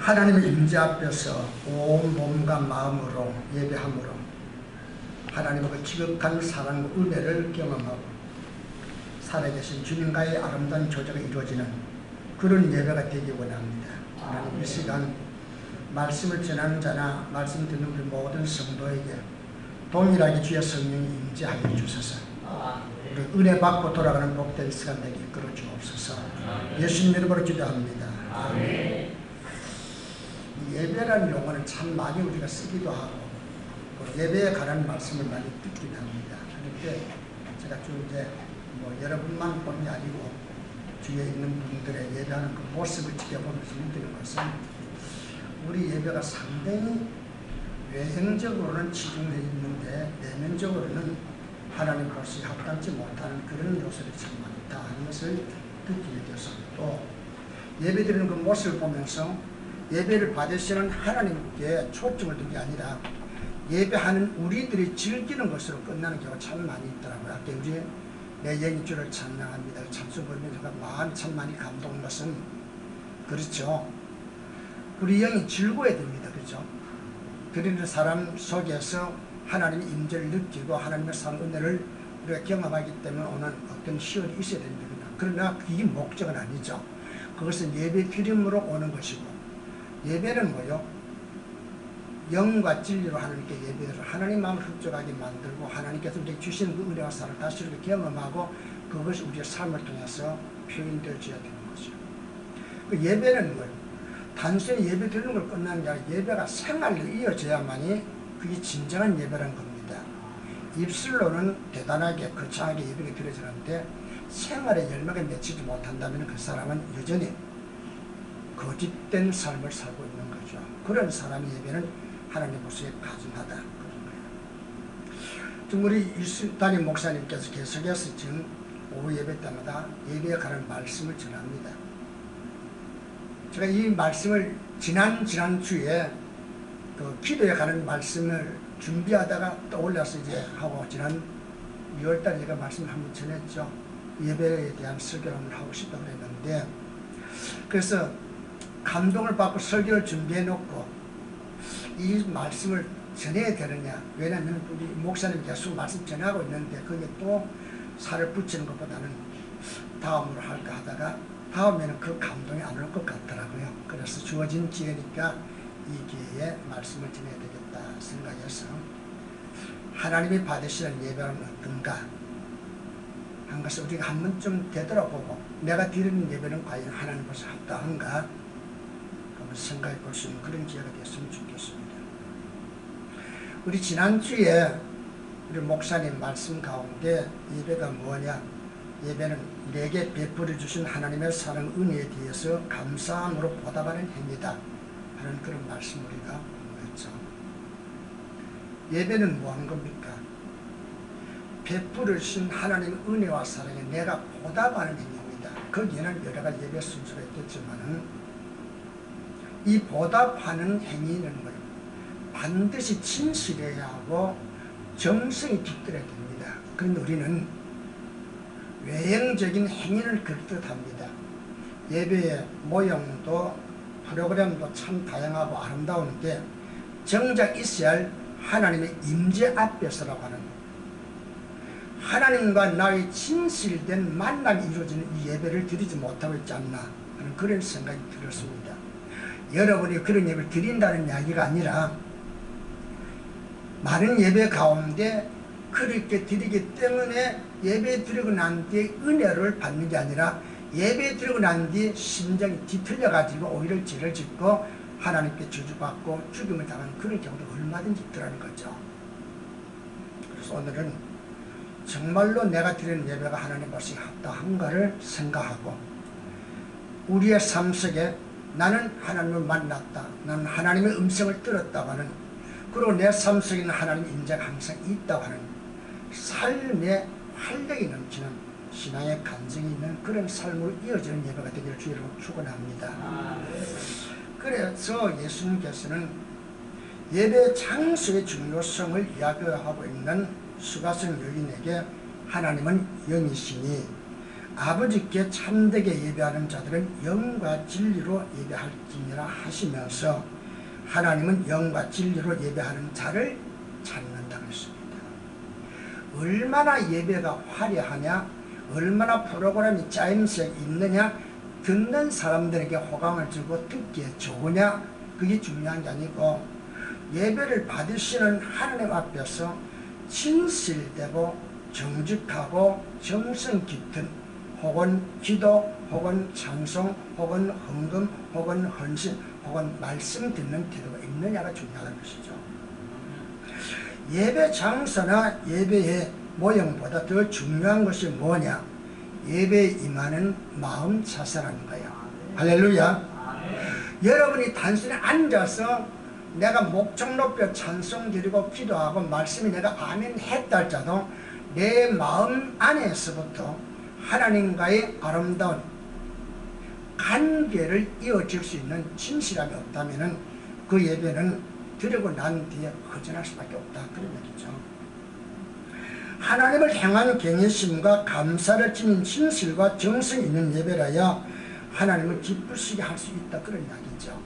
하나님의 임재 앞에서 온 몸과 마음으로 예배함으로 하나님의 그 지극한 사랑과 은혜를 경험하고 살아계신 주님과의 아름다운 교제가 이루어지는 그런 예배가 되기 원합니다. 하나님 이 시간 말씀을 전하는 자나 말씀 듣는 우리 모든 성도에게 동일하게 주의 성령이 임재하여 주소서. 우리 은혜 받고 돌아가는 복된 시간 되게 이끌어 주옵소서. 예수님 이름으로 기도합니다. 아멘. 예배라는 용어는 참 많이 우리가 쓰기도 하고 예배에 관한 말씀을 많이 듣기도 합니다. 그런데 제가 좀 이제 여러분만 보는 게 아니고 주위에 있는 분들의 예배하는 그 모습을 지켜보면서 느끼는 것은 우리 예배가 상당히 외형적으로는 치중되어 있는데 내면적으로는 하나님 것이 합당치 못하는 그런 요소들이 참 많다 하는 것을 느끼게 되어서 또 예배드리는 그 모습을 보면서 예배를 받으시는 하나님께 초점을 둔 게 아니라 예배하는 우리들이 즐기는 것으로 끝나는 경우가 참 많이 있더라고요. 아까 우리 내 영이 주를 찬양합니다. 찬송 부르면서 마음이 참 많이 감동한 것은 그렇죠. 우리 영이 즐거워야 됩니다. 그렇죠. 그리는 사람 속에서 하나님의 임재를 느끼고 하나님의 상 은혜를 우리가 경험하기 때문에 오는 어떤 시월이 있어야 됩니다. 그러나 그게 목적은 아니죠. 그것은 예배 드림으로 오는 것이고 예배는 뭐요? 영과 진리로 하나님께 예배를 하나님 마음을 흡족하게 만들고 하나님께서 우리에게 주시는 그 은혜와 사랑을 다시 이렇게 경험하고 그것이 우리의 삶을 통해서 표현되어져야 되는 거죠. 그 예배는 뭐예요? 단순히 예배 드리는 걸 끝나는 게 아니라 예배가 생활로 이어져야만이 그게 진정한 예배라는 겁니다. 입술로는 대단하게 거창하게 예배가 드려지는데 생활에 열매가 맺히지 못한다면 그 사람은 여전히 거짓된 삶을 살고 있는 거죠. 그런 사람의 예배는 하나님 모습에 가증하다 그런 거예요. 지금 우리 담임 목사님께서 계속해서 지금 오후 예배 때마다 예배에 관한 말씀을 전합니다. 제가 이 말씀을 지난 주에 그 기도에 관한 말씀을 준비하다가 떠올라서 이제 하고 지난 6월달에 제가 말씀을 한번 전했죠. 예배에 대한 설교를 하고 싶다고 그랬는데 그래서 감동을 받고 설교를 준비해 놓고 이 말씀을 전해야 되느냐. 왜냐하면 우리 목사님 계속 말씀 전하고 있는데 그게 또 살을 붙이는 것보다는 다음으로 할까 하다가 다음에는 그 감동이 안 올 것 같더라고요. 그래서 주어진 기회니까 이 기회에 말씀을 전해야 되겠다 생각해서 하나님이 받으시는 예배는 어떤가 한 것을 우리가 한 번쯤 되돌아보고 내가 드리는 예배는 과연 하나님 앞에서 합당한가 한번 생각해 볼 수 있는 그런 기회가 됐으면 좋겠습니다. 우리 지난주에 우리 목사님 말씀 가운데 예배가 뭐냐, 예배는 내게 베풀어 주신 하나님의 사랑 은혜에 대해서 감사함으로 보답하는 행위다 하는 그런 말씀 우리가 공부했죠. 예배는 뭐 하는 겁니까? 베풀어 주신 하나님의 은혜와 사랑에 내가 보답하는 행위입니다. 거기에는 여러 가지 예배 순서가 있겠지만은 이 보답하는 행위는 뭐예요? 반드시 진실해야 하고 정성이 깃들어야 됩니다. 그런데 우리는 외형적인 행위를 그렇듯합니다. 예배의 모형도 프로그램도 참 다양하고 아름다운데 정작 있어야 할 하나님의 임재 앞에서라고 하는 하나님과 나의 진실된 만남이 이루어지는 이 예배를 드리지 못하고 있지 않나 하는 그런 생각이 들었습니다. 여러분이 그런 예배를 드린다는 이야기가 아니라 많은 예배 가운데 그렇게 드리기 때문에 예배 드리고 난 뒤에 은혜를 받는 게 아니라 예배 드리고 난 뒤에 심정이 뒤틀려 가지고 오히려 죄를 짓고 하나님께 저주받고 죽임을 당하는 그런 경우도 얼마든지 있더라는 거죠. 그래서 오늘은 정말로 내가 드리는 예배가 하나님 앞에 합당한가를 생각하고 우리의 삶 속에 나는 하나님을 만났다, 나는 하나님의 음성을 들었다고 하는, 그리고 내 삶 속에는 하나님의 임재가 항상 있다고 하는 삶의 활력이 넘치는 신앙의 간증이 있는 그런 삶으로 이어지는 예배가 되기를 주의로 축원합니다. 그래서 예수님께서는 예배 장소의 중요성을 이야기하고 있는 수가성 여인에게 하나님은 영이시니 아버지께 참되게 예배하는 자들은 영과 진리로 예배할지니라 하시면서 하나님은 영과 진리로 예배하는 자를 찾는다고 했습니다. 얼마나 예배가 화려하냐, 얼마나 프로그램이 짜임새 있느냐, 듣는 사람들에게 호감을 주고 듣기에 좋으냐, 그게 중요한 게 아니고 예배를 받으시는 하나님 앞에서 진실되고 정직하고 정성 깊은 혹은 기도 혹은 찬송 혹은 헌금 혹은 헌신 혹은 말씀 듣는 태도가 있느냐가 중요한 것이죠. 예배 장소나 예배의 모형보다 더 중요한 것이 뭐냐? 예배에 임하는 마음 자세라는 거예요. 할렐루야. 여러분이 단순히 앉아서 내가 목청 높여 찬송 드리고 기도하고 말씀이 내가 아멘 했다 할지라도 내 마음 안에서부터 하나님과의 아름다운 관계를 이어질 수 있는 진실함이 없다면 그 예배는 드리고 난 뒤에 허전할 수밖에 없다, 그런 얘기죠. 하나님을 향한 경외심과 감사를 지닌 진실과 정성이 있는 예배라야 하나님을 기쁘시게 할 수 있다, 그런 이야기죠.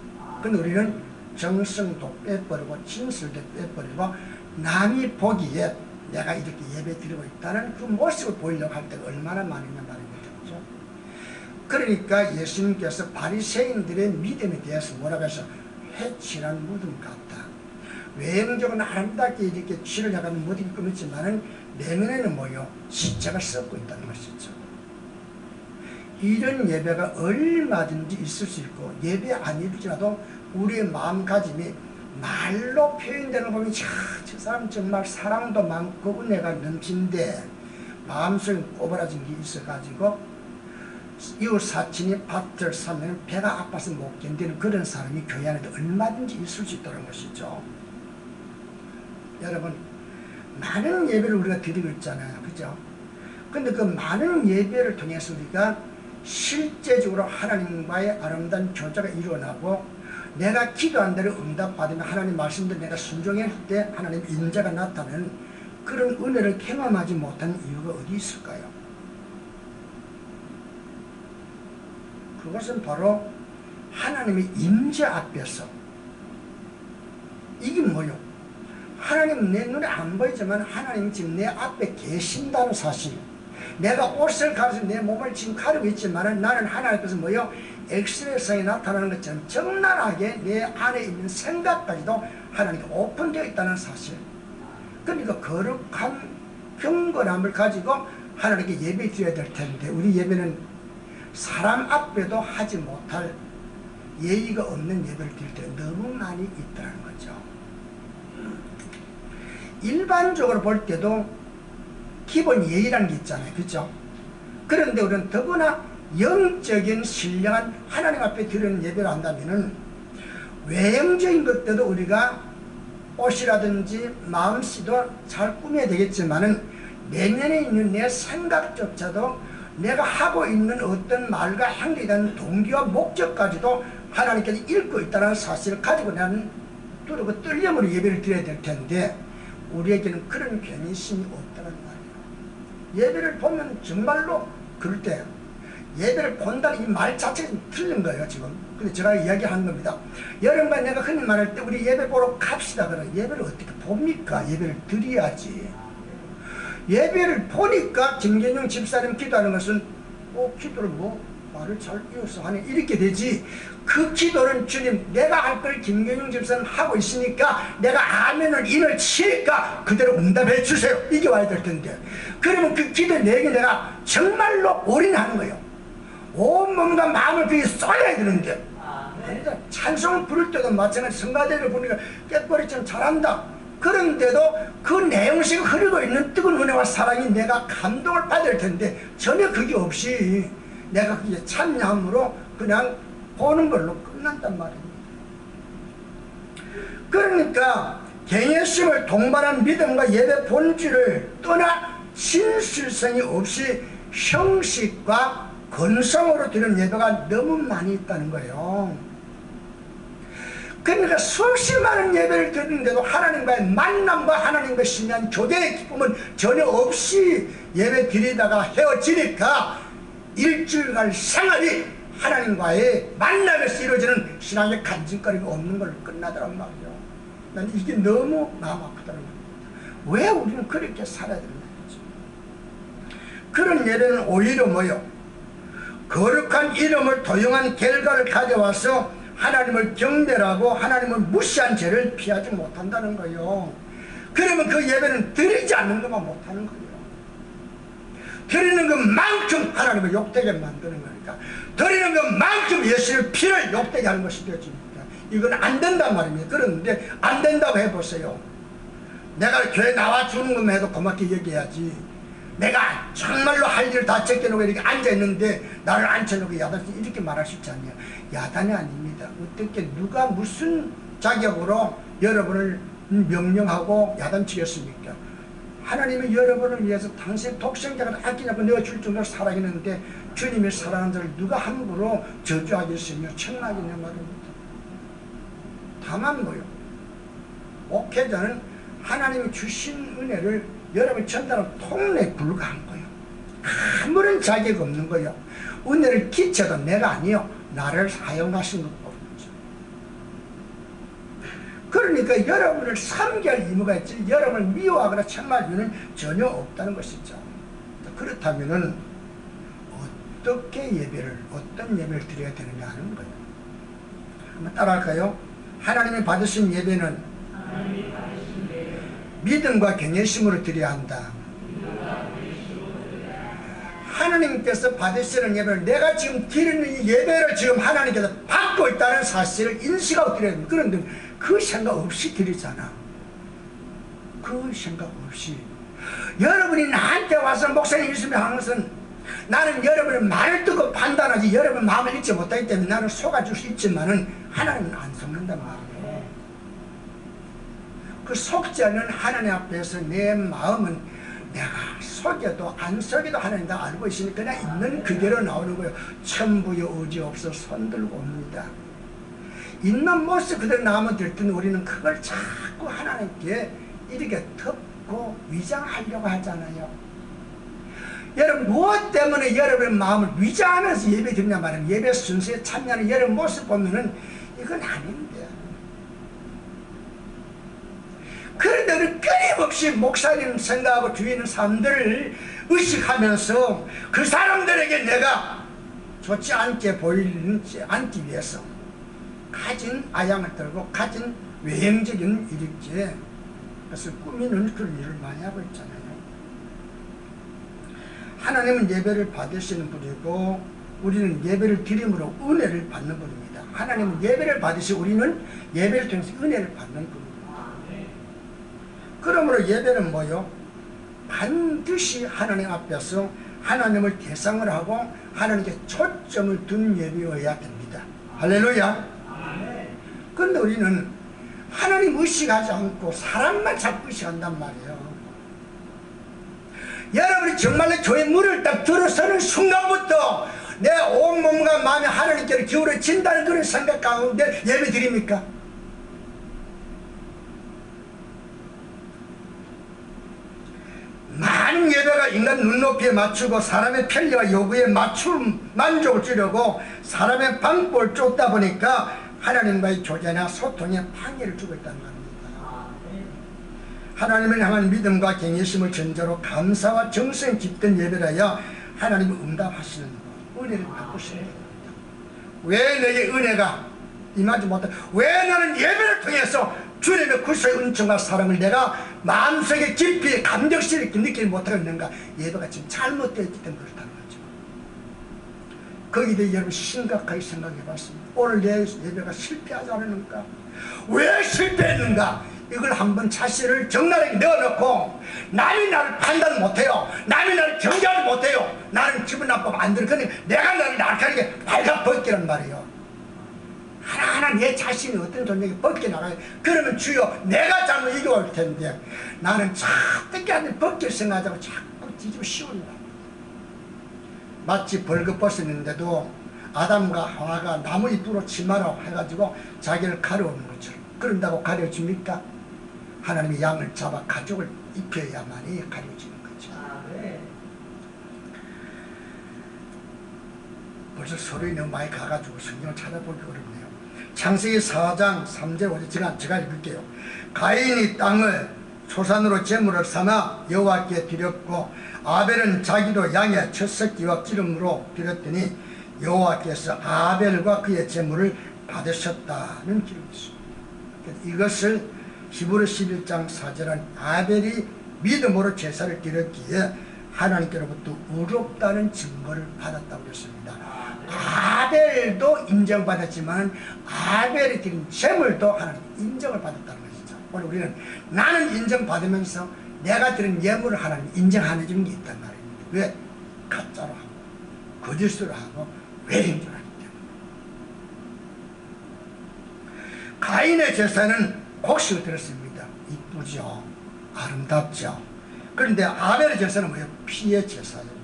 근데 우리는 정성도 빼버리고 진실도 빼버리고 남이 보기에 내가 이렇게 예배 드리고 있다는 그 모습을 보이려고 할 때가 얼마나 많으냐 말입니다. 그렇죠? 그러니까 예수님께서 바리새인들의 믿음에 대해서 뭐라고 해서 해칠한 무덤 같다. 외형적으로 아름답게 이렇게 칠을 해가는 무덤이 꾸몄지만은 내면에는 뭐요? 십자가 썩고 있다는 것이죠. 이런 예배가 얼마든지 있을 수 있고 예배 아니더라도 우리의 마음가짐이 말로 표현되는 거 보면 저 사람 정말 사랑도 많고 은혜가 넘친데 마음속에 꼬부라진 게 있어가지고 이웃 사친이 밭을 사면 배가 아파서 못 견디는 그런 사람이 교회 안에도 얼마든지 있을 수 있다는 것이죠. 여러분, 많은 예배를 우리가 드리고 있잖아요. 그죠? 근데 그 많은 예배를 통해서 우리가 실제적으로 하나님과의 아름다운 교제가 일어나고 내가 기도한 대로 응답받으면 하나님 말씀대로 내가 순종할 때 하나님 인자가 나타나는 그런 은혜를 경험하지 못한 이유가 어디 있을까요? 그것은 바로 하나님의 임재 앞에서, 이게 뭐요? 하나님 내 눈에 안 보이지만 하나님 지금 내 앞에 계신다는 사실. 내가 옷을 가려서 내 몸을 지금 가리고 있지만 나는 하나님께서 뭐요? 엑스레이상에 나타나는 것처럼 적나라하게 내 안에 있는 생각까지도 하나님께 오픈되어 있다는 사실. 그러니까 거룩한 경건함을 가지고 하나님께 예배 드려야 될 텐데 우리 예배는 사람 앞에도 하지 못할 예의가 없는 예배를 드릴 때 너무 많이 있다는 거죠. 일반적으로 볼 때도 기본 예의라는 게 있잖아요. 그렇죠? 그런데 우리는 더구나 영적인 신령한 하나님 앞에 드리는 예배를 한다면은 외형적인 것들도 우리가 옷이라든지 마음씨도 잘 꾸며야 되겠지만은 내면에 있는 내 생각조차도 내가 하고 있는 어떤 말과 행동에 대한 동기와 목적까지도 하나님께서 읽고 있다는 사실을 가지고 나는 두렵고 떨림으로 예배를 드려야 될 텐데 우리에게는 그런 경외심이 없다는 말이에요. 예배를 보면 정말로 그럴 때 예배를 본다는 이 말 자체가 좀 틀린 거예요 지금. 근데 제가 이야기하는 겁니다. 여러분과 내가 흔히 말할 때 우리 예배 보러 갑시다 그러면 예배를 어떻게 봅니까? 예배를 드려야지. 예배를 보니까 김경영 집사님 기도하는 것은 기도를 말을 잘 이어서 하네 이렇게 되지. 그 기도는 주님 내가 할 걸 김경영 집사님 하고 있으니까 내가 아멘을 인을 치니까 그대로 응답해 주세요 이게 와야 될 텐데 그러면 그 기도 내게 내가 정말로 올인하는 거예요. 온 몸과 마음을 그게 쏟아야 되는데 그러니까 찬송을 부를 때도 마찬가지 성가대를 보니까 깨꼬리처럼 잘한다. 그런데도 그 내용식이 흐르고 있는 뜨거운 은혜와 사랑이 내가 감동을 받을 텐데 전혀 그게 없이 내가 그게 참여함으로 그냥 보는 걸로 끝난단 말입니다. 그러니까 경외심을 동반한 믿음과 예배 본질을 떠나 진실성이 없이 형식과 건성으로 드리는 예배가 너무 많이 있다는 거예요. 그러니까 수없이 많은 예배를 드리는데도 하나님과의 만남과 하나님과 신비한 교제의 기쁨은 전혀 없이 예배 드리다가 헤어지니까 일주일간 생활이 하나님과의 만남에서 이루어지는 신앙의 간증거리가 없는 걸로 끝나더란 말이에요. 난 이게 너무 마음 아프더란 말입니다. 왜 우리는 그렇게 살아야 되는 거지? 그런 예배는 오히려 뭐요? 거룩한 이름을 도용한 결과를 가져와서 하나님을 경배하고 하나님을 무시한 죄를 피하지 못한다는 거예요. 그러면 그 예배는 드리지 않는 것만 못하는 거예요. 드리는 것만큼 하나님을 욕되게 만드는 거니까, 드리는 것만큼 예수의 피를 욕되게 하는 것이 되어집니다. 이건 안 된단 말입니다. 그런데 안 된다고 해보세요. 내가 교회 나와주는 것만 해도 고맙게 얘기해야지, 내가 정말로 할 일을 다 제껴놓고 이렇게 앉아있는데 나를 앉혀놓고 야단이 이렇게 말할 수 있지 않냐. 야단이 아닙니다. 어떻게 누가 무슨 자격으로 여러분을 명령하고 야단치겠습니까? 하나님이 여러분을 위해서 당신의 독생자가 아끼냐고 내어줄 정도로 사랑했는데 주님이 사랑하는 자를 누가 함부로 저주하겠으며 책망하겠냐 말입니다. 다만 뭐요? 목회자는 하나님이 주신 은혜를 여러분이 전달하는 통로에 불과한 거예요. 아무런 자격 없는 거예요. 은혜를 끼쳐도 내가 아니요, 나를 사용하신 것뿐이죠. 그러니까 여러분을 섬길 의무가 있지, 여러분을 미워하거나 책망하기는 전혀 없다는 것이죠. 그렇다면 어떻게 예배를, 어떤 예배를 드려야 되느냐 하는 거예요. 한번 따라할까요? 하나님이 받으신 예배는 믿음과 경외심으로 드려야 한다. 하나님께서 받으시는 예배를, 내가 지금 드리는 이 예배를 지금 하나님께서 받고 있다는 사실을 인식하고 드려야 됩니다. 그런데 그 생각 없이 드리잖아. 그 생각 없이. 여러분이 나한테 와서 목사님 있으면 하는 것은, 나는 여러분의 말을 듣고 판단하지 여러분 마음을 읽지 못하기 때문에 나는 속아줄 수 있지만은 하나님은 안 속는단 말이에요. 그 속지 않는 하나님 앞에서 내 마음은 내가 속여도 안 속여도 하나님 다 알고 있으니 그냥 있는 그대로 나오는 거예요. 천부의 의지 없어 손들고 옵니다. 있는 모습 그대로 나오면 될 텐데 우리는 그걸 자꾸 하나님께 이렇게 덮고 위장하려고 하잖아요. 여러분 무엇 때문에 여러분의 마음을 위장하면서 예배 드리냐 말이에요. 예배 순서에 참여하는 여러분 모습 보면은 이건 아닌데. 그런데 우리 끊임없이 목사님 생각하고 주위에 있는 사람들을 의식하면서 그 사람들에게 내가 좋지 않게 보이지 않기 위해서 가진 아양을 들고 가진 외형적인 일이지, 그래서 꾸미는 그런 일을 많이 하고 있잖아요. 하나님은 예배를 받으시는 분이고 우리는 예배를 드림으로 은혜를 받는 분입니다. 하나님은 예배를 받으시고 우리는 예배를 통해서 은혜를 받는 분입니다. 그러므로 예배는 뭐요? 반드시 하나님 앞에서 하나님을 대상을 하고 하나님께 초점을 둔 예배여야 됩니다. 할렐루야. 그런데 우리는 하나님 의식하지 않고 사람만 자꾸 의식한단 말이에요. 여러분이 정말로 교회 문을 딱 들어서는 순간부터 내 온몸과 마음이 하나님께로 기울어진다는 그런 생각 가운데 예배 드립니까? 많은 예배가 인간 눈높이에 맞추고 사람의 편리와 요구에 맞춤 만족을 주려고 사람의 방법을 쫓다 보니까 하나님과의 교제나 소통에 방해를 주고 있다는 겁니다. 하나님을 향한 믿음과 경외심을 전제로 감사와 정성 깊은 예배라야 하나님이 응답하시는 것, 은혜를 바꾸시는 겁니다. 왜 내게 은혜가 임하지 못해? 왜 나는 예배를 통해서 주님의 구속의 은총과 사랑을 내가 마음속에 깊이 감격스럽게 느끼지 못하고 있는가? 예배가 지금 잘못되어 있기 때문에 그렇다는 거죠. 거기에 대해 여러분 심각하게 생각해 봤습니다. 오늘 내 예배가 실패하지 않았는가? 왜 실패했는가? 이걸 한번 자신을 적나라하게 내어놓고, 남이 나를 판단 못해요, 남이 나를 경계하지 못해요, 나는 기분 나쁘면 안 들어, 그러니 내가 나를 날카롭게 발가벗기란 말이에요. 하나하나 내 자신이 어떤 존재가 벗겨나가요. 그러면 주여 내가 잘못 이겨올 텐데 나는 어떻게하든 벗길 생각하자고 자꾸 뒤집어 씌운다. 마치 벌거벗었는데도 아담과 하와가 나무 잎으로 치마로 해가지고 자기를 가려오는 것처럼, 그런다고 가려집니까? 하나님이 양을 잡아 가죽을 입혀야만이 가려지는 거죠. 벌써 서론이 너무 많이 가가지고 성경을 찾아보기 어렵네요. 창세기 4장 3절 5절 제가 읽을게요. 가인이 땅을 소산으로 제물을 삼아 여호와께 드렸고 아벨은 자기도 양의 첫 새끼와 기름으로 드렸더니 여호와께서 아벨과 그의 제물을 받으셨다는 기록이 있습니다. 이것을 히브리 11장 4절은 아벨이 믿음으로 제사를 드렸기에 하나님께로부터 의롭다는 증거를 받았다고 했습니다. 아벨도 인정받았지만 아벨이 드린 제물도 하나님 인정을 받았다는 것이죠. 오늘 우리는 나는 인정받으면서 내가 드린 예물을 하나님 인정 안 해주는 게 있단 말입니다. 왜? 가짜로 하고 거짓으로 하고 외행적으로 하기 때문에. 가인의 제사는 곡식을 드렸습니다. 이쁘죠, 아름답죠. 그런데 아벨의 제사는 뭐예요? 피의 제사입니다.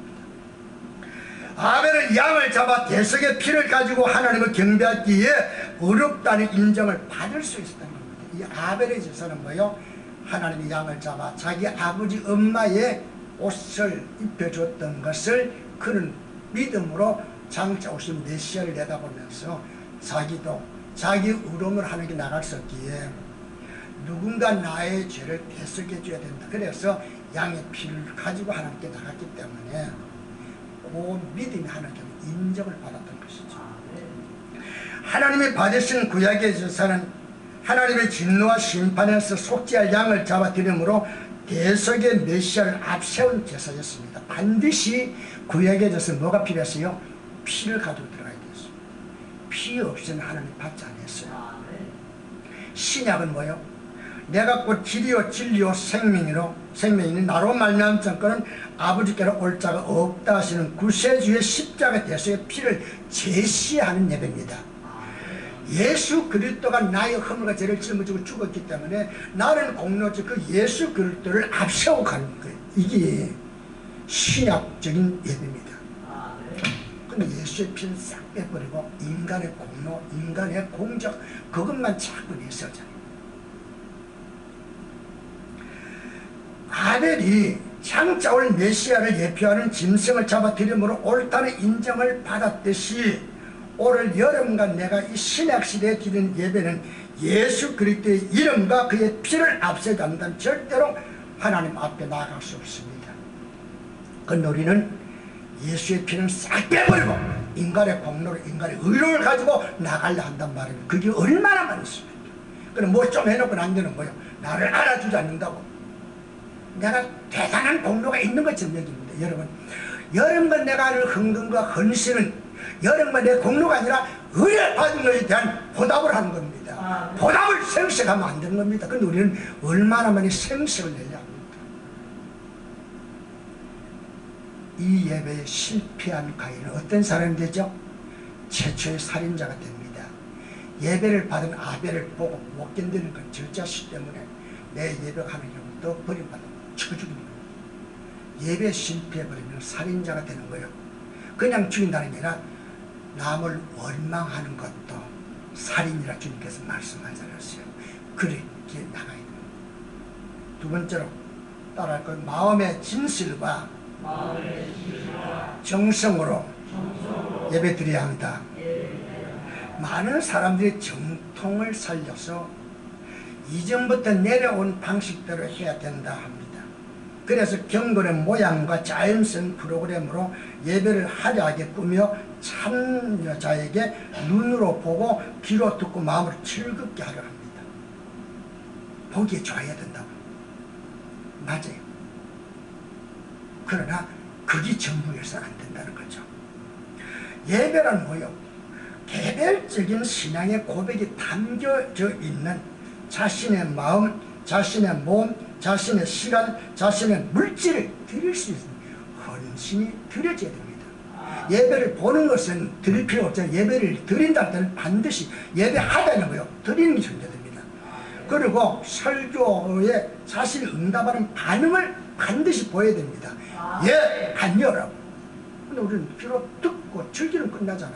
아벨은 양을 잡아 대속의 피를 가지고 하나님을 경배하기에 어렵다는 인정을 받을 수 있었다는 겁니다. 이 아벨의 제사는 뭐예요? 하나님이 양을 잡아 자기 아버지 엄마의 옷을 입혀줬던 것을 그는 믿음으로 장차 오신 메시아를 내다보면서 자기도 자기 의로움을 하나님께 나갈 수 없기에 누군가 나의 죄를 대속해 줘야 된다. 그래서 양의 피를 가지고 하나님께 나갔기 때문에 그 믿음이 하나님께 인정을 받았던 것이죠. 하나님이 받으신 구약의 제사는 하나님의 진노와 심판에서 속죄할 양을 잡아들임으로 대속의 메시아를 앞세운 제사였습니다. 반드시 구약의 제사는 뭐가 필요했어요? 피를 가지고 들어가야 되었어요. 피 없이는 하나님 받지 않았어요. 신약은 뭐예요? 내가 곧 길이요 진리요 생명이니 나로 말미암은 자는 아버지께로 올 자가 없다 하시는 구세주의 십자가 대속의 피를 제시하는 예배입니다. 예수 그리스도가 나의 허물과 죄를 짊어지고 죽었기 때문에 나는 공로지 그 예수 그리스도를 앞세우고 가는 거예요. 이게 신약적인 예배입니다. 근데 예수의 피를 싹 빼버리고 인간의 공로, 인간의 공적 그것만 자꾸 내세우잖아요. 아벨이 장차 올 메시아를 예표하는 짐승을 잡아들임으로 옳다는 인정을 받았듯이 오늘 여러분과 내가 이 신약시대에 드리는 예배는 예수 그리스도의 이름과 그의 피를 앞세우지 않는다면 절대로 하나님 앞에 나아갈 수 없습니다. 그런데 우리는 예수의 피는 싹 빼버리고 인간의 공로를, 인간의 의로를 가지고 나가려 한단 말입니다. 그게 얼마나 많습니까? 그럼 뭐 좀 해놓고는 안 되는 거예요. 나를 알아주지 않는다고. 내가 대단한 공로가 있는 것처럼 여깁니다. 여러분과 내가 하는 흥분과 헌신은 여러분과 내 공로가 아니라 의뢰 받은 것에 대한 보답을 하는 겁니다. 보답을 생색하면 안 되는 겁니다. 그런데 우리는 얼마나 많이 생색을 내려 합니까? 이 예배에 실패한 가인은 어떤 사람이 되죠? 최초의 살인자가 됩니다. 예배를 받은 아벨을 보고 못 견디는 건 저 자식 때문에 내 예배가 하나님으로부터 버림받는 죽어 죽이는 거예요. 예배 실패해버리면 살인자가 되는 거예요. 그냥 죽인다는 게 아니라 남을 원망하는 것도 살인이라 주님께서 말씀하셨어요. 그렇게 나가야 됩니다. 두 번째로 따라할 건 마음의 진실과 정성으로 예배드려야 합니다. 많은 사람들이 정통을 살려서 이전부터 내려온 방식대로 해야 된다 합니다. 그래서 경건의 모양과 자연스러운 프로그램으로 예배를 화려하게 꾸며 참여자에게 눈으로 보고 귀로 듣고 마음으로 즐겁게 하려 합니다. 보기에 좋아야 된다고. 맞아요. 그러나 그게 전부여서는 안 된다는 거죠. 예배란 뭐요? 개별적인 신앙의 고백이 담겨져 있는 자신의 마음, 자신의 몸, 자신의 시간, 자신의 물질을 드릴 수 있는 헌신이 드려져야 됩니다. 예배를 보는 것은 드릴 필요 없잖아요. 예배를 드린다는 때는 반드시 예배하다는 거예요. 드리는 게 존재됩니다. 그리고 설교에 자신이 응답하는 반응을 반드시 보여야 됩니다. 예, 아니요라고. 근데 우리는 귀로 듣고 즐기는 끝나잖아.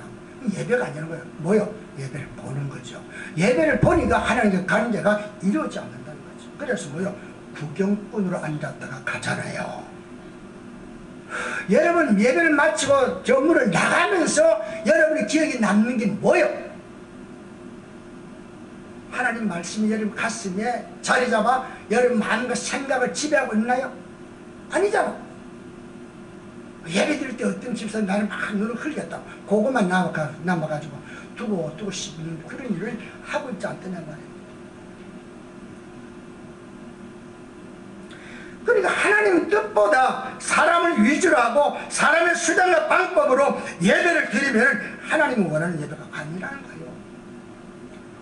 예배가 아니라는 거예요. 뭐요? 예배를 보는 거죠. 예배를 보니까 하나님과 관계가 이루어지지 않는다는 거죠. 그래서 뭐요? 구경꾼으로 앉았다가 가잖아요. 여러분 예배를 마치고 전문을 나가면서 여러분의 기억이 남는 게 뭐예요? 하나님 말씀이 여러분 가슴에 자리 잡아 여러분 마음과 생각을 지배하고 있나요? 아니잖아. 예배 드릴 때 어떤 집사님 나는 막 눈을 흘렸다. 그것만 남아가지고 두고 씹는 그런 일을 하고 있지 않다는 말이에요. 그러니까 하나님의 뜻보다 사람을 위주로 하고 사람의 수단과 방법으로 예배를 드리면 하나님이 원하는 예배가 아니라는 거예요.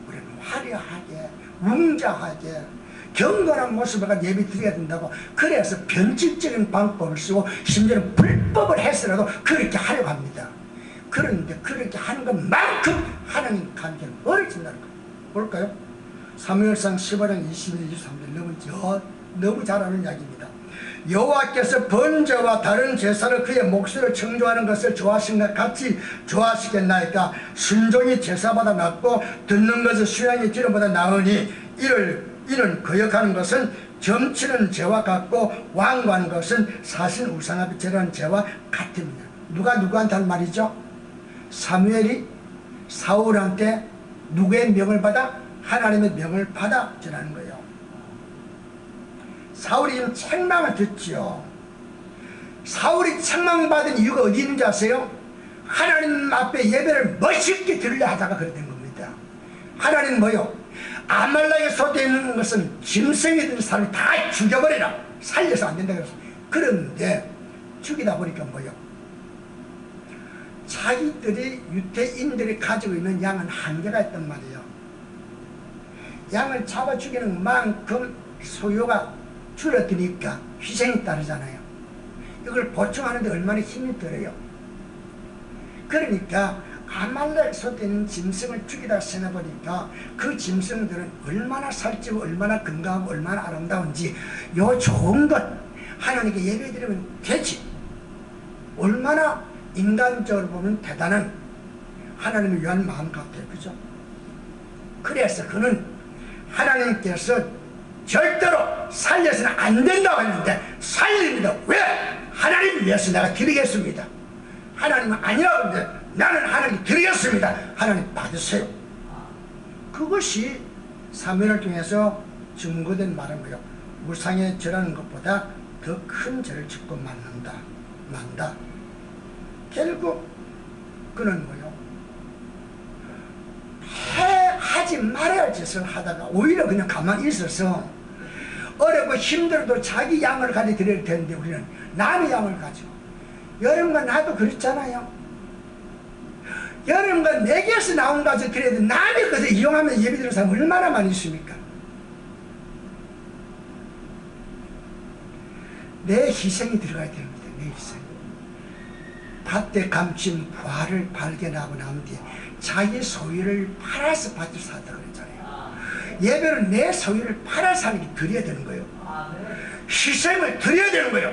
우리는 화려하게 웅장하게 경건한 모습을 가지고 예배 드려야 된다고. 그래서 변칙적인 방법을 쓰고 심지어는 불법을 해서라도 그렇게 하려고 합니다. 그런데 그렇게 하는 것만큼 하나님 관계는 멀어진다는 거예요. 볼까요? 사무엘상 15장 21, 23절 너무 잘 아는 이야기입니다. 여호와께서 번제와 다른 제사를 그의 목소리를 청조하는 것을 좋아하신 것 같이 좋아하시겠나이까. 순종이 제사보다 낫고 듣는 것은 수양이 기름보다 나으니 이는 거역하는 것은 점치는 죄와 같고 완고하는 것은 사신 우상앞에 절하는 죄와 같습니다. 누가 누구한테 한 말이죠? 사무엘이 사울한테 누구의 명을 받아? 하나님의 명을 받아 전하는 거예요. 사울이 지금 책망을 듣지요. 사울이 책망받은 이유가 어디 있는지 아세요? 하나님 앞에 예배를 멋있게 드리려 하다가 그래 된 겁니다. 하나님은 뭐요? 아말렉에 쏟아 있는 것은 짐승이든 사람을 다 죽여버리라. 살려서 안 된다 그랬어. 그런데 죽이다 보니까 뭐요? 자기들이 유대인들이 가지고 있는 양은 한계가 있단 말이에요. 양을 잡아 죽이는 만큼 소요가 줄어드니까 희생이 따르잖아요. 이걸 보충하는데 얼마나 힘이 들어요. 그러니까 아말렉 쏟아 있는 짐승을 죽이다 세내보니까 그 짐승들은 얼마나 살찌고 얼마나 건강하고 얼마나 아름다운지 요 좋은 것 하나님께 예배드리면 되지. 얼마나 인간적으로 보면 대단한 하나님을 위한 마음 같아요. 그죠? 그래서 그는 하나님께서 절대로 살려서는 안 된다고 했는데 살립니다. 왜? 하나님을 위해서 내가 드리겠습니다. 하나님은 아니라고 했는데 나는 하나님 드리겠습니다. 하나님 받으세요. 그것이 사무엘을 통해서 증거된 말은 뭐예요? 우상에 절하는 것보다 더 큰 죄를 짓고 만다. 결국 그는 뭐예요? 하지 말아야 할 짓을 하다가 오히려 그냥 가만히 있어서 어렵고 힘들어도 자기 양을 가져 드려야 되는데 우리는 남의 양을 가지고 여러분과 나도 그렇잖아요. 여러분과 내게서 나온 것을 그래도 남의 것을 이용하면 예배드리는 사람 얼마나 많이 있습니까? 내 희생이 들어가야 됩니다. 내 희생. 밭에 감춘 부활을 발견하고 난 뒤에 자기 소유를 팔아서 밭을 샀다 그랬잖아요. 예배는 내 소유를 팔아서 하는 게 드려야 되는 거예요. 희생을 드려야 되는 거예요.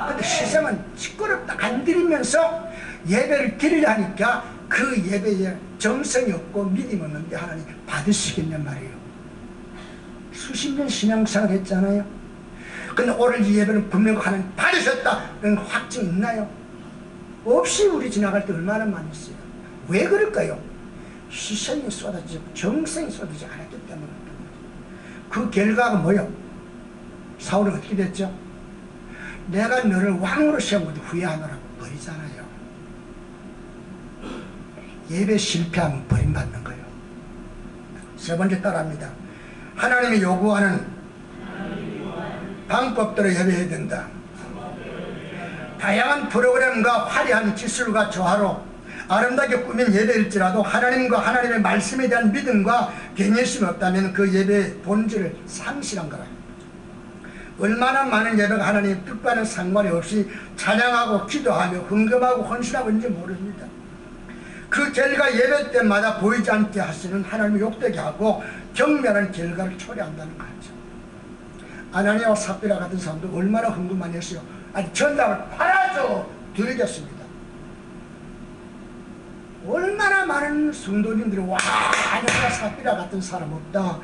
근데 희생은 시끄럽다 안 드리면서 예배를 드리려 하니까 그 예배에 정성이 없고 믿음이 없는데 하나님 받으시겠냔 말이에요. 수십 년 신앙생활 했잖아요. 근데 오늘 이 예배는 분명히 하나님 받으셨다 그런 확증 있나요? 없이 우리 지나갈 때 얼마나 많이 있어요. 왜 그럴까요? 희생이 쏟아지고 정성이 쏟아지지 않았기 때문에. 그 결과가 뭐예요? 사울은 어떻게 됐죠? 내가 너를 왕으로 세운 것도 후회하노라고 버리잖아요. 예배 실패하면 버림받는 거예요. 세 번째 따라합니다. 하나님이 요구하는 방법대로 예배해야 된다. 다양한 프로그램과 화려한 기술과 조화로 아름답게 꾸민 예배일지라도 하나님과 하나님의 말씀에 대한 믿음과 경외심이 없다면 그 예배의 본질을 상실한 거라. 얼마나 많은 예배가 하나님의 뜻과는 상관이 없이 찬양하고 기도하며 헌금하고 헌신하고 있는지 모릅니다. 그 결과 예배 때마다 보이지 않게 하시는 하나님을 욕되게 하고 경멸한 결과를 초래한다는 거죠. 아나니아와 삽비라 같은 사람도 얼마나 헌금 많이 했어요. 아니 전답을 팔아줘 드리겠습니다. 얼마나 많은 성도님들이 와 아나니아와 삽비라 같은 사람 없다.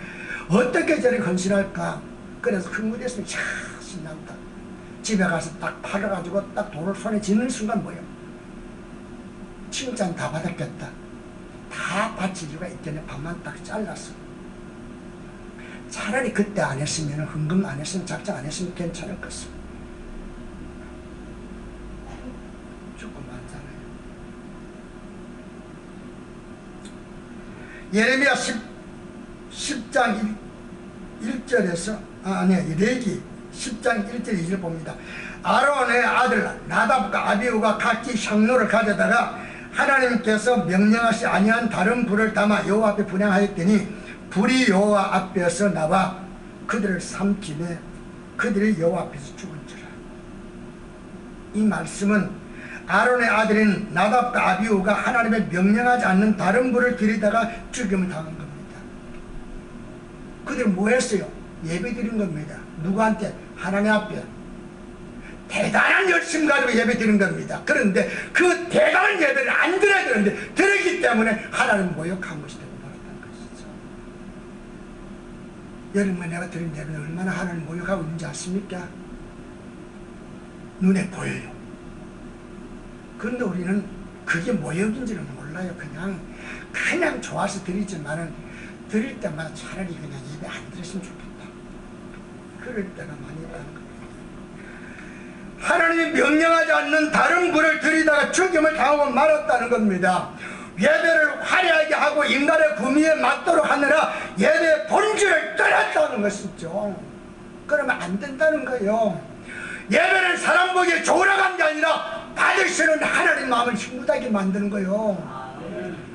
어떻게 저렇게 헌신할까. 그래서 흥분했으면 참 신난다. 집에 가서 딱 팔아가지고 딱 돈을 손에 쥐는 순간 뭐예요? 칭찬 다 받았겠다. 다 바칠 이유가 있겠네. 반만 딱 잘랐어. 차라리 그때 안 했으면, 헌금 안 했으면, 작정 안 했으면 괜찮을 것을. 조금 많잖아요. 예레미야 10장 1절에서 레기 10장 1절 2절 봅니다. 아론의 아들 나답과 아비후가 각기 향로를 가져다가 하나님께서 명령하시 아니한 다른 불을 담아 여호와 앞에 분향하였더니 불이 여호와 앞에서 나와 그들을 삼키매 그들이 여호와 앞에서 죽은지라. 이 말씀은 아론의 아들인 나답과 아비후가 하나님의 명령하지 않는 다른 불을 들이다가 죽임을 당한 겁니다. 그들은 뭐 했어요? 예배 드린 겁니다. 누구한테? 하나님 앞에. 대단한 열심 가지고 예배 드린 겁니다. 그런데 그 대단한 예배를 안 드려야 되는데 드리기 때문에 하나님 모욕한 것이 되고 말았다는 것이죠. 여러분, 내가 드린 예배는 얼마나 하나님 모욕하고 있는지 아십니까? 눈에 보여요. 그런데 우리는 그게 모욕인지는 몰라요. 그냥 좋아서 드리지만은 드릴 때마다 차라리 그냥 예배 안 드렸으면 좋겠다. 그럴 때가 많이 있다는 겁니다. 하나님이 명령하지 않는 다른 불을 들이다가 죽임을 당하고 말았다는 겁니다. 예배를 화려하게 하고 인간의 구미에 맞도록 하느라 예배의 본질을 떠났다는 것이죠. 그러면 안 된다는 거예요. 예배는 사람 보기에 좋으라고 한 게 아니라 받으시는 하나님 마음을 힘들게 만드는 거예요.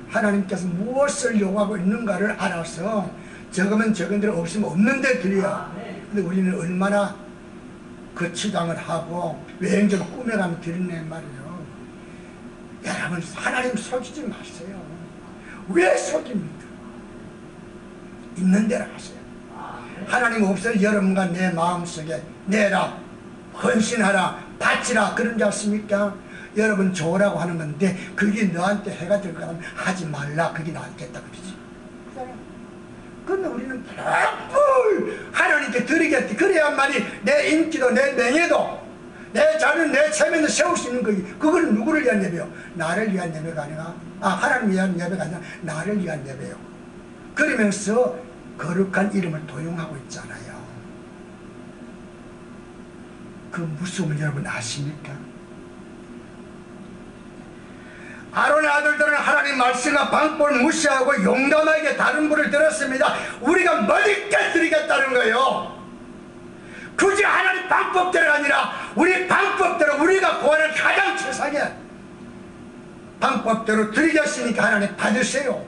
하나님께서 무엇을 요구하고 있는가를 알아서 적으면 적은 대로 없으면 없는 데 드려요. 근데 우리는 얼마나 그 치장을 하고 외행적으로 꾸며가며 드리는 말이에요. 여러분, 하나님 속이지 마세요. 왜 속입니까? 있는 대로 하세요. 하나님 없어요. 여러분과 내 마음속에 내라, 헌신하라, 바치라 그런 줄 아십니까? 여러분 좋으라고 하는 건데 그게 너한테 해가 될 거라면 하지 말라. 그게 낫겠다 그러지. 그런데 우리는 뿔 하나님께 드리겠지. 그래야만이 내 인기도 내 명예도 내 자는 내 체면도 세울 수 있는 거지. 그걸 누구를 위한 예배요? 나를 위한 예배가 아니라 하나님 위한 예배가 아니라 나를 위한 예배요. 그러면서 거룩한 이름을 도용하고 있잖아요. 그 무서움을 여러분 아십니까? 아론의 아들들은 하나님 말씀과 방법을 무시하고 용감하게 다른 불을 들었습니다. 우리가 멋있게 드리겠다는 거예요. 굳이 하나님 방법대로가 아니라 우리 방법대로 우리가 구하는 가장 최상의 방법대로 드리겠으니까 하나님 받으세요.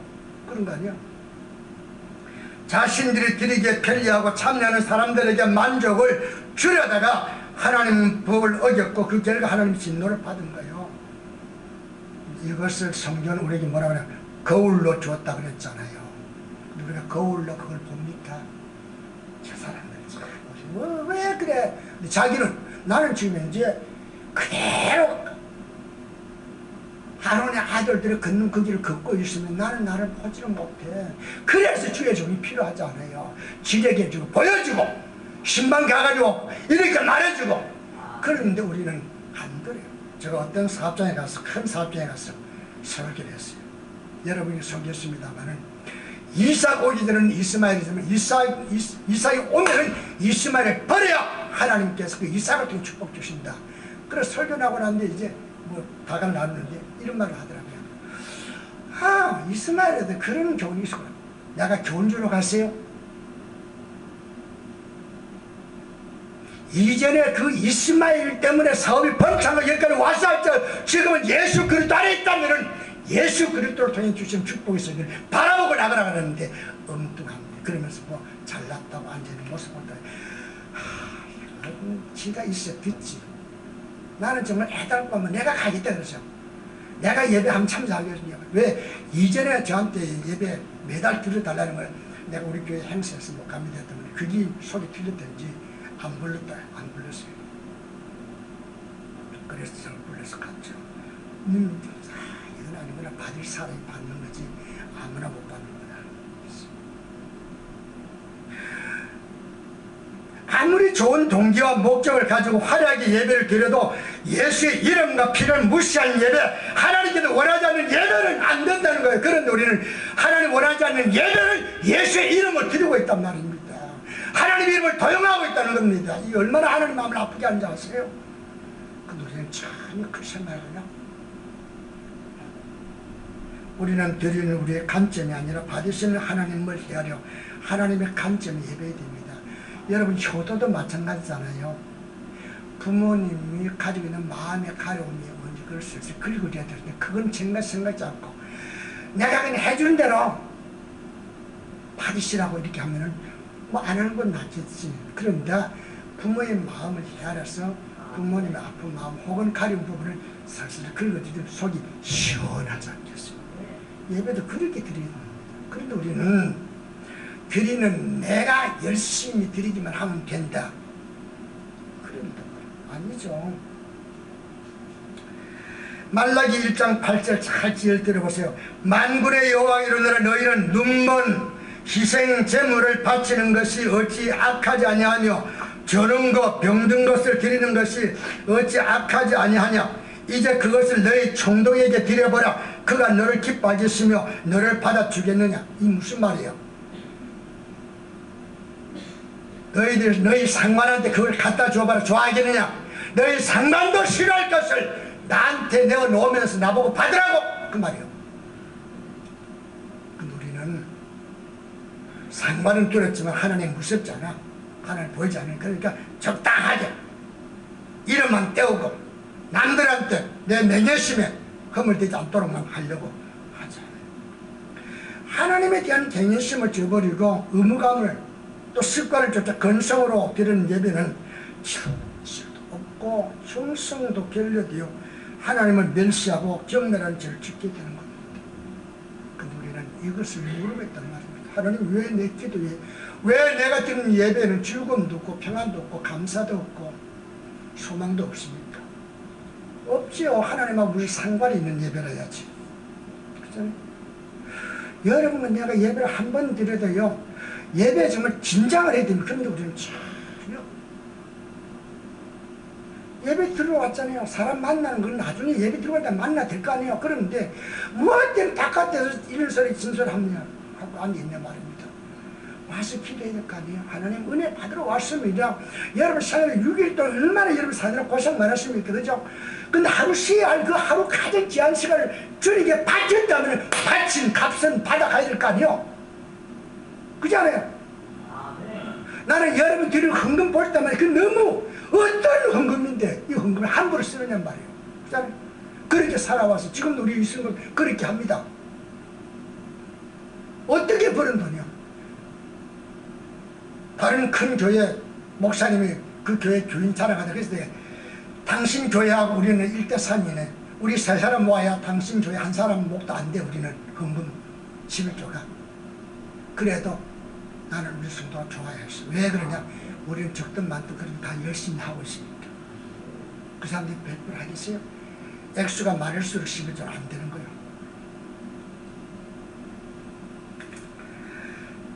그런 거 아니야? 자신들이 드리기에 편리하고 참여하는 사람들에게 만족을 주려다가 하나님 법을 어겼고 그 결과 하나님 진노를 받은 거예요. 이것을 성경은 우리에게 뭐라 그래? 거울로 주었다 그랬잖아요. 우리가 거울로 그걸 봅니까? 저 사람들 왜 그래? 자기는 나는 지금 이제 그대로 아론의 아들들이 걷는 그 길을 걷고 있으면 나는 나를 보지를 못해. 그래서 주의 종이 필요하지 않아요. 지레게 해주고 보여주고 신방 가가지고 이렇게 말해주고. 그런데 우리는 안 그래요. 제가 어떤 사업장에 가서 큰 사업장에 가서 설교를 했어요. 여러분이 설교했습니다마는 이삭 오기 전에는 이스마엘이지만 이삭이 오면은 이스마엘을 버려야 하나님께서 그 이삭을 통해 축복 주신다. 그래서 설교 나고 났는데 이제 뭐 다가 나누는데 이런 말을 하더라고요. 이스마엘에도 그런 교훈이 있었구나. 내가 교훈 주러 갔어요. 이전에 그 이스마엘 때문에 사업이 번창하고 여기까지 와서 할 때 지금은 예수 그리스도 안에 있다면은 예수 그리스도를 통해 주신 축복이 있으면 바라보고 나가라 그러는데 엉뚱합니다. 그러면서 뭐 잘났다고 앉아있는 모습 본다. 지가 있어 듣지. 나는 정말 애달프면 내가 가겠다 그러죠. 내가 예배 한번 참석하겠습니다. 왜? 이전에 저한테 예배 매달 들어달라는 걸 내가 우리 교회 행사에서 못 갑니다 했더니 그게 속이 틀렸던지 안 불렀어요. 그래서 저를 불러서 갔죠. 이건 아니구나. 받을 사람이 받는 거지 아무나 못 받는 거다. 아무리 좋은 동기와 목적을 가지고 화려하게 예배를 드려도 예수의 이름과 피를 무시한 예배, 하나님께서 원하지 않는 예배는 안 된다는 거예요. 그런데 우리는 하나님 원하지 않는 예배를 예수의 이름을 드리고 있단 말입니다. 하나님의 이름을 도용하고 있다는 겁니다. 이 얼마나 하나님 마음을 아프게 하는지 아세요? 근데 우리는 참 그 생각이냐? 우리는 드리는 우리의 관점이 아니라 받으시는 하나님을 헤아려 하나님의 관점이 예배해야 됩니다. 여러분, 효도도 마찬가지잖아요. 부모님이 가지고 있는 마음의 가려움이 뭔지 그걸 슬슬 긁어줘야 되는데 그건 생각지 않고 내가 그냥 해주는 대로 받으시라고 이렇게 하면은 뭐 안 하는 건 낫겠지. 그런데 부모의 마음을 헤아려서 부모님의 아픈 마음 혹은 가려운 부분을 슬슬 긁어주면 속이 시원하지 않겠어요. 예배도 그렇게 드려야 됩니다. 그런데 우리는 드리는 내가 열심히 드리기만 하면 된다. 그런다 아니죠. 말라기 1장 8절 잘 들어보세요. 만군의 여호와 이르노라 너희는 눈먼 희생 제물을 바치는 것이 어찌 악하지 아니하며 저런 것 병든 것을 드리는 것이 어찌 악하지 아니하냐. 이제 그것을 너희 총독에게 드려보라. 그가 너를 기뻐하게 하시며 너를 받아주겠느냐. 이 무슨 말이에요? 너희 상관한테 그걸 갖다 줘봐라. 좋아하겠느냐. 너희 상관도 싫어할 것을 나한테 내어놓으면서 나보고 받으라고 그 말이에요. 근데 우리는 상관은 뚫었지만 하나님 무섭지 않아. 하나님 보이지 않아. 그러니까 적당하게 이름만 떼우고 남들한테 내 명예심에 허물되지 않도록만 하려고 하자. 하나님에 대한 경외심을 저버리고 의무감을 또 습관을 쫓아 건성으로 드리는 예배는 질도 없고 흉성도 결여되어 하나님을 멸시하고 경멸한 죄를 짓게 되는 겁니다. 근데 우리는 이것을 모르겠단 말입니다. 하나님 왜 내 기도에 왜 내가 드리는 예배는 즐거움도 없고 평안도 없고 감사도 없고 소망도 없습니까? 없지요. 하나님하고 우리 상관이 있는 예배를 해야지. 그렇잖아요? 여러분은 내가 예배를 한 번 드려도요 예배에 정말 긴장을 해야 됩니다. 그런데 우리는 전혀 예배 들어왔잖아요. 사람 만나는 건 나중에 예배 들어갈 때 만나 될 거 아니에요. 그런데 무엇 때문에 바깥에서 이런 소리 진소리 하고 앉아있냐 말입니다. 와서 기도해야 될 거 아니에요. 하나님 은혜 받으러 왔습니다. 여러분 생활 6일 동안 얼마나 여러분 사느라 고생 많았습니까? 그죠? 근데 하루 쉬어야 할 그 하루 가장 귀한 시간을 주님께 바쳤다면 바친 값은 받아가야 될 거 아니에요. 그잖아요. 나는 여러분 드리는 헌금 볼 때마다 그 너무 어떤 헌금인데 이 헌금을 함부로 쓰느냐 말이에요. 그잖아요. 그렇게 살아와서 지금도 우리 이 순간 그렇게 합니다. 어떻게 버는 돈이요? 다른 큰 교회 목사님이 그 교회 교인 자랑하다 그래서 내가 당신 교회하고 우리는 1대3이네. 우리 세 사람 모아야 당신 교회 한 사람 목도 안 돼. 우리는 헌금 11조가. 그래도 나는 우리 성도가 좋아했어. 왜 그러냐? 우리는 적든 많든 그런 다 열심히 하고 있으니까. 그 사람들이 100% 하겠어요? 액수가 많을수록 11조는 안 되는 거예요.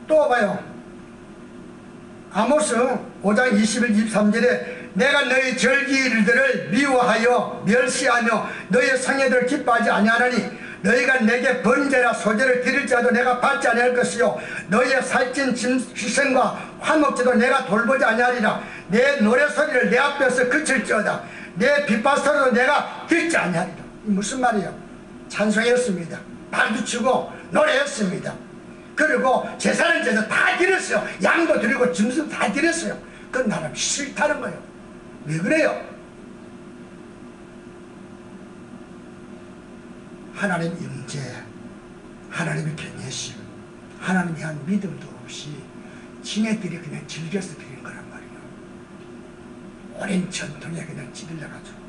또 봐요. 아모스 5장 21, 23절에 내가 너희 절기일들을 미워하여 멸시하며 너희 성회들을 기뻐하지 아니하나니 너희가 내게 번제나 소제를 드릴지라도 내가 받지 아니할 것이요 너희의 살찐 희생과 화목제도 내가 돌보지 아니하리라. 내 노래소리를 내 앞에서 그칠지어다. 내 빗바소리도 내가 듣지 아니하리라. 무슨 말이에요? 찬송했습니다. 발도 노래했습니다. 그리고 제사는 제사 다 드렸어요. 양도 드리고 짐승 다 드렸어요. 그건 나는 싫다는 거예요. 왜 그래요? 하나님 임재, 하나님의 경외심, 하나님에 대한 믿음도 없이 지네들이 그냥 즐겨서 드리는 거란 말이에요. 오랜 전통에 그냥 찌들려가지고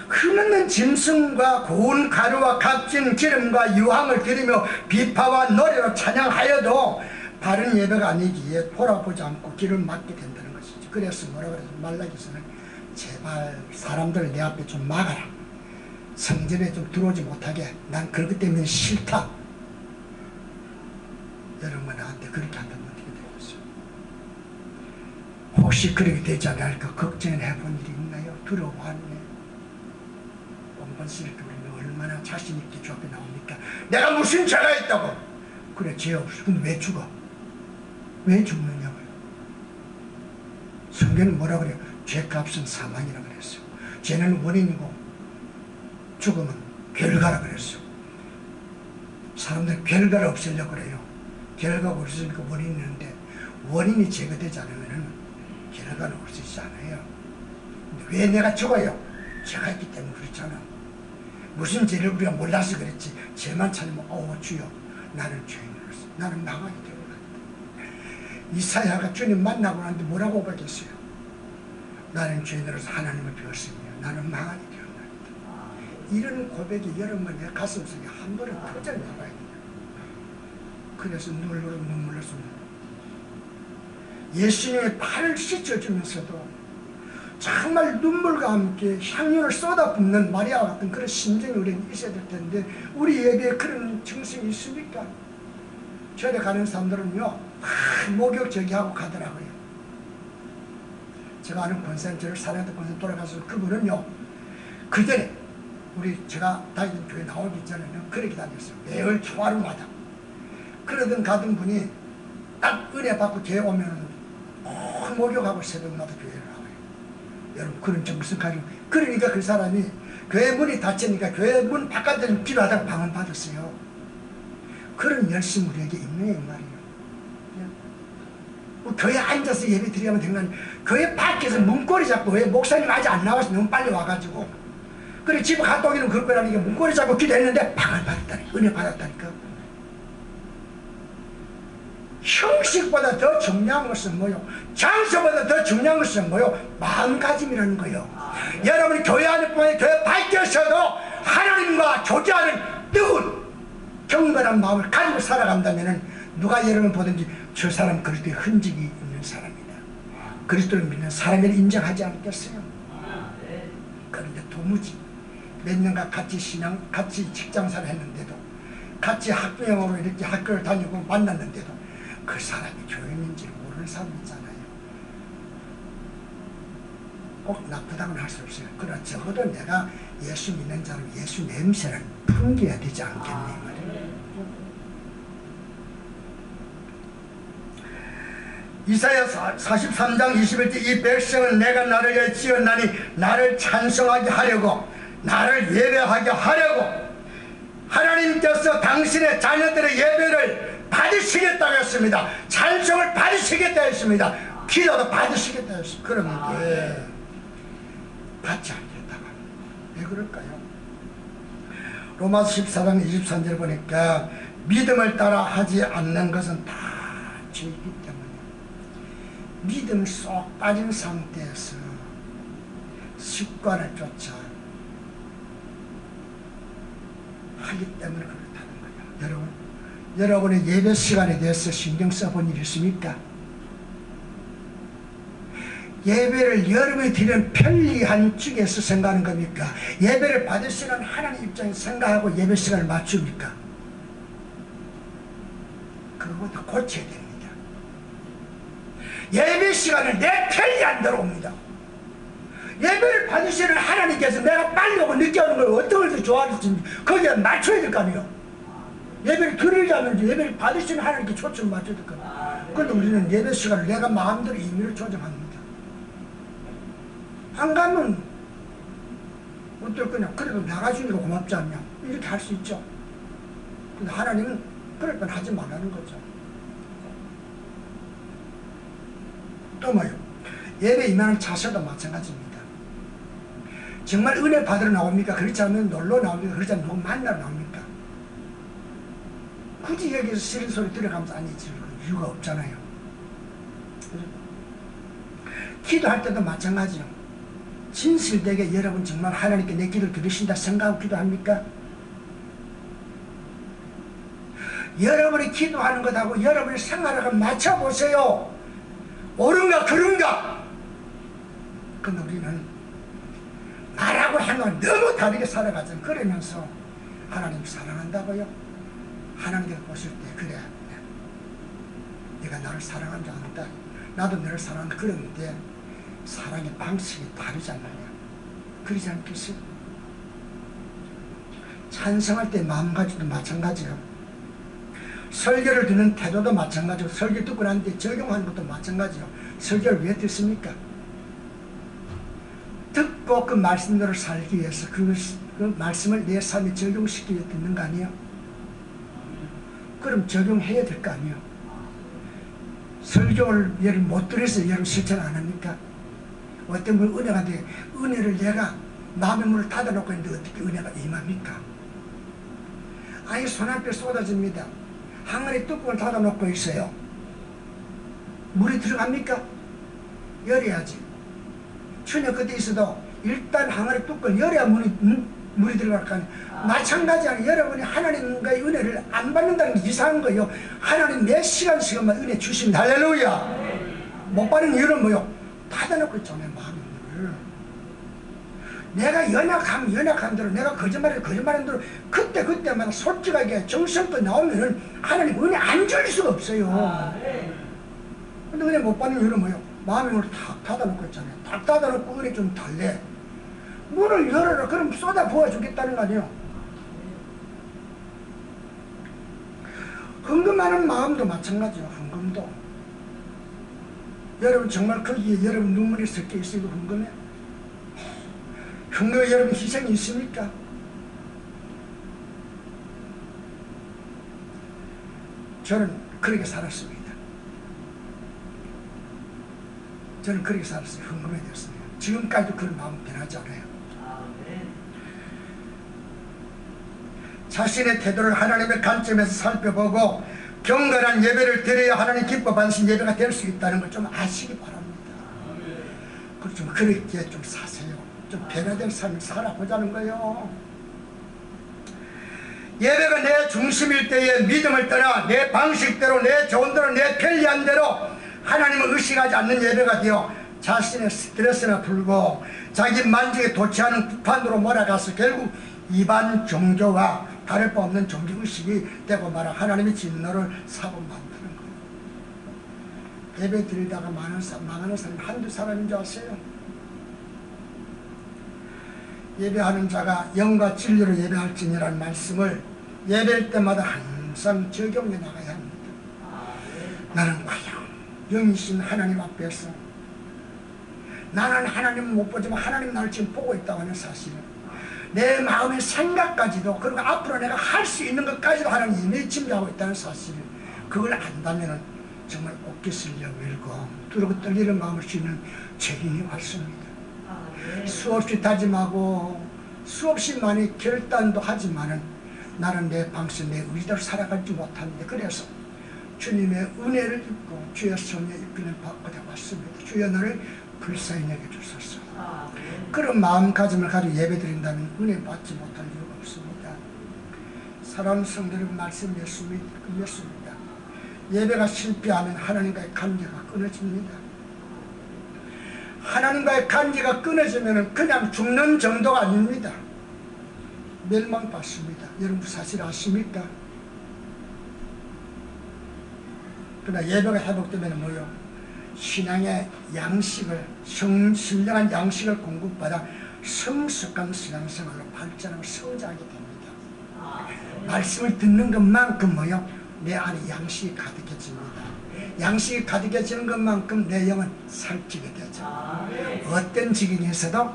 흐르는 짐승과 고운 가루와 값진 기름과 유황을 드리며 비파와 노래로 찬양하여도 바른 예배가 아니기에 돌아보지 않고 길을 막게 된다는 것이죠. 그래서 뭐라 그래서 말라기서는 제발 사람들 내 앞에 좀 막아라. 성전에 좀 들어오지 못하게. 난 그렇기 때문에 싫다. 여러분 나한테 그렇게 한다면 어떻게 되겠어요? 혹시 그렇게 되지 않을까 걱정을 해본 일이 있나요? 두려워하네. 공부실을 우리는 얼마나 자신 있게 주 앞에 나옵니까? 내가 무슨 죄가 있다고? 그래, 죄 없어. 근데 왜 죽어? 왜 죽느냐고요? 성경은 뭐라 그래요? 죄값은 사망이라 그랬어요. 죄는 원인이고 죽음은 결과라 그랬어요. 사람들이 결과를 없애려고 그래요. 결과가 없으니까 원인이 있는데 원인이 제거되지 않으면 결과는 없어지지 않아요. 근데 왜 내가 죽어요? 죄가 있기 때문에 그렇잖아. 무슨 죄를 우리가 몰라서 그랬지. 죄만 찾으면 주여 나는 죄인으로서 나는 망하게 되었다. 이사야가 주님 만나고 나는데 뭐라고 고백했어요? 나는 죄인으로서 하나님을 배웠으며 나는 망하게 되었다. 이런 고백이 여러분 내 가슴속에 한 번은 터져 나가야 돼요. 그래서 눈물로 쏟는 예수님의 발을 씻어주면서도 정말 눈물과 함께 향유를 쏟아붓는 마리아와 같은 그런 심정이 우리는 있어야 될 텐데 우리 예배에 그런 정성이 있습니까? 절에 가는 사람들은요 목욕 저기하고 가더라고요. 제가 아는 권사님, 저를 사랑했던 권사님 돌아가서 그분은요 그전에 제가 다니던 교회 나오기 전에는 그렇게 다녔어요. 매일 초하루마다 그러던 가던 분이 딱 은혜 받고 교회 오면 목욕하고 새벽마다 교회를 나와요. 여러분 그런 정성 가지고 그러니까 그 사람이 교회 문이 닫히니까 교회 문 바깥에서 기도하다가 방언 받았어요. 그런 열심이 우리에게 있는 말이에요. 교회 앉아서 예배 드리면 된 거 아니에요. 교회 밖에서 문고리 잡고 왜 목사님 아직 안 나와서 너무 빨리 와가지고 그래 집에 갔다 오기는 그럴 거라니까 문고리 잡고 기도했는데 방언 받았다니까 은혜 받았다니까. 형식보다 더 중요한 것은 뭐요? 장소보다 더 중요한 것은 뭐요? 마음가짐이라는 거요. 여러분이 교회 안에뿐만 아니라 교회 밖에서도 하나님과 교제하는 뜨거운 경건한 마음을 가지고 살아간다면 누가 여러분 보든지 저 사람 그리스도의 흔적이 있는 사람이다. 그리스도를 믿는 사람을 인정하지 않겠어요? 그런데 도무지 몇 년간 같이 직장생활 했는데도 같이 학부형으로 이렇게 학교를 다니고 만났는데도 그 사람이 교인인지 모르는 사람 있잖아요. 꼭 나쁘다고는 할 수 없어요. 그러나 적어도 내가 예수 믿는 자로 예수 냄새를 풍겨야 되지 않겠니 말이에요. 이사야 43장 21절 이 백성은 내가 나를 위해 지었나니 나를 찬송하게 하려고 나를 예배하게 하려고 하나님께서 당신의 자녀들의 예배를 받으시겠다고 했습니다. 찬송을 받으시겠다 했습니다. 기도도 받으시겠다 했습니다. 그러면 왜 받지 않겠다고 왜 그럴까요? 로마서 14장 23절 보니까 믿음을 따라 하지 않는 것은 다 죄이기 때문에 믿음 쏙 빠진 상태에서 습관을 쫓아 하기 때문에 그렇다는 거예요. 여러분의 예배 시간에 대해서 신경 써본 일 있습니까? 예배를 여러분이 드리는 편리한 쪽에서 생각하는 겁니까? 예배를 받으시는 하나님 입장에서 생각하고 예배 시간을 맞춥니까? 그것도 고쳐야 됩니다. 예배 시간을 내 편리한 대로 옵니다. 예배를 받으시는 하나님께서 내가 빨리 오고 늦게 오는 걸 어떤 걸 좋아하실지 거기에 맞춰야 될 거 아니에요. 예배를 드리려면 예배를 받으시는 하나님께 초점을 맞춰야 될 거 아니에요. 그런데 우리는 예배 시간을 내가 마음대로 임의로 조정합니다. 안 가면 어떨 거냐. 그래도 나가주니까 고맙지 않냐. 이렇게 할 수 있죠. 근데 하나님은 그럴 건 하지 말라는 거죠. 또 뭐요? 예배 임하는 자세도 마찬가지입니다. 정말 은혜 받으러 나옵니까? 그렇지 않으면 놀러 나옵니까? 그렇지 않으면 누구 만나러 나옵니까? 굳이 여기서 싫은 소리 들어가면서 아니지 이유가 없잖아요. 기도할 때도 마찬가지요. 진실되게 여러분 정말 하나님께 내 기도를 들으신다 생각하고 기도합니까? 여러분이 기도하는 것하고 여러분의 생활을 맞춰보세요. 옳은가 그른가? 근데 우리는 말하고 행동을 너무 다르게 살아가잖아요. 그러면서 하나님 사랑한다고요? 하나님께서 보실 때 그래 네가 나를 사랑한 줄 안다. 나도 너를 사랑한다. 그런데 사랑의 방식이 다르잖아요. 그러지 않겠어요? 찬성할 때 마음가짐도 마찬가지예요. 설교를 듣는 태도도 마찬가지고 설교 듣고 난 뒤에 적용하는 것도 마찬가지예요. 설교를 왜 듣습니까? 듣고 그 말씀대로 살기 위해서 그 말씀을 내 삶에 적용시키기 위해 듣는 거 아니에요? 그럼 적용해야 될 거 아니에요? 설교를 여러분 못 들어서 여러분 실천 안 합니까? 어떤 분 은혜가 돼. 은혜를 내가 마음의 문을 닫아놓고 있는데 어떻게 은혜가 임합니까? 아예 손 앞에 쏟아집니다. 항아리 뚜껑을 닫아놓고 있어요. 물이 들어갑니까? 열어야지. 추녀 끝에 있어도 일단 항아리 뚜껑을 열어야 물이 들어갈 거 아니에요. 마찬가지로 여러분이 하나님과의 은혜를 안 받는다는 게 이상한 거예요. 하나님 몇 시간씩만 은혜 주십니다. 할렐루야. 못 받는 이유는 뭐요? 닫아놓고 있잖아요. 마음의 문을. 내가 연약한 대로, 내가 거짓말한 대로 그때마다 솔직하게 정성껏 나오면은 하나님 은혜 안 줄 수가 없어요. 근데 은혜 못 받는 이유는 뭐예요? 마음의 문을 탁 닫아놓고 있잖아요. 탁 닫아놓고 은혜 좀 달래. 문을 열어라. 그럼 쏟아 부어주겠다는 거 아니에요? 헌금하는 마음도 마찬가지예요. 헌금도. 여러분 정말 거기에 여러분 눈물이 섞여 있어요. 헌금에? 헌금에 여러분 희생이 있습니까? 저는 그렇게 살았습니다. 저는 그렇게 살았어요. 헌금에 대해서는. 지금까지도 그런 마음 변하지 않아요. 자신의 태도를 하나님의 관점에서 살펴보고 경건한 예배를 드려야 하나님 기뻐 받으신 예배가 될 수 있다는 걸 좀 아시기 바랍니다. 그리고 좀 그렇게 좀 사세요. 좀 변화된 삶을 살아보자는 거예요. 예배가 내 중심일 때에 믿음을 떠나 내 방식대로, 내 좋은 대로, 내 편리한 대로 하나님을 의식하지 않는 예배가 되어 자신의 스트레스나 풀고 자기 만족에 도취하는 북한으로 몰아가서 결국 이반 종교와 다를 바 없는 종교의식이 되고 말아 하나님의 진노를 사고 만드는 거예요. 예배 드리다가 망하는 사람이 한두 사람인 줄 아세요? 예배하는 자가 영과 진리로 예배할지니라는 말씀을 예배할 때마다 항상 적용해 나가야 합니다. 나는 과연 영이신 하나님 앞에서 나는 하나님을 못 보지만 하나님 나를 지금 보고 있다고 하는 사실을 내 마음의 생각까지도 그리고 앞으로 내가 할 수 있는 것까지도 하나님이 짐작하고 있다는 사실을 그걸 안다면 정말 옷깃을 여밀고 두렵고 떨리는 마음을 쥐는 책임이 왔습니다. 수없이 다짐하고 수없이 많이 결단도 하지만은 나는 내 방식 내 의지대로 살아가지 못합니다. 그래서 주님의 은혜를 입고 주의 성령의 이끌림 받고 왔습니다. 주여 너를 불쌍히 여겨주소서. 그런 마음가짐을 가지고 예배드린다면 은혜 받지 못할 이유가 없습니다. 사랑하는 성도 여러분 말씀 맺습니다. 예배가 실패하면 하나님과의 관계가 끊어집니다. 하나님과의 관계가 끊어지면 그냥 죽는 정도가 아닙니다. 멸망받습니다. 여러분 사실 아십니까? 그러나 예배가 회복되면 뭐요? 신앙의 양식을 신령한 양식을 공급받아 성숙한 신앙생활로 발전하고 성장하게 됩니다. 말씀을 듣는 것만큼 뭐요? 내 안에 양식이 가득해집니다. 양식이 가득해지는 것만큼 내 영은 살찌게 되죠. 어떤 직인에서도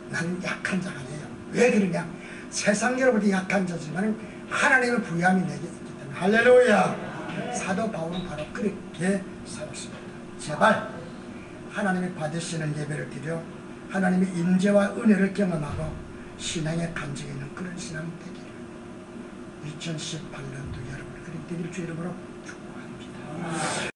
나는 약한 자가 아니에요. 왜 그러냐? 세상적으로부터 약한 자지만 하나님의 부여함이 내게 있기 때문에. 할렐루야. 사도 바울은 바로 그렇게 살았습니다. 제발 하나님이 받으시는 예배를 드려 하나님의 임재와 은혜를 경험하고 신앙의 간직이 있는 그런 신앙 되기를 2018년도 여러분 그리 되길 주 이름으로 축복합니다.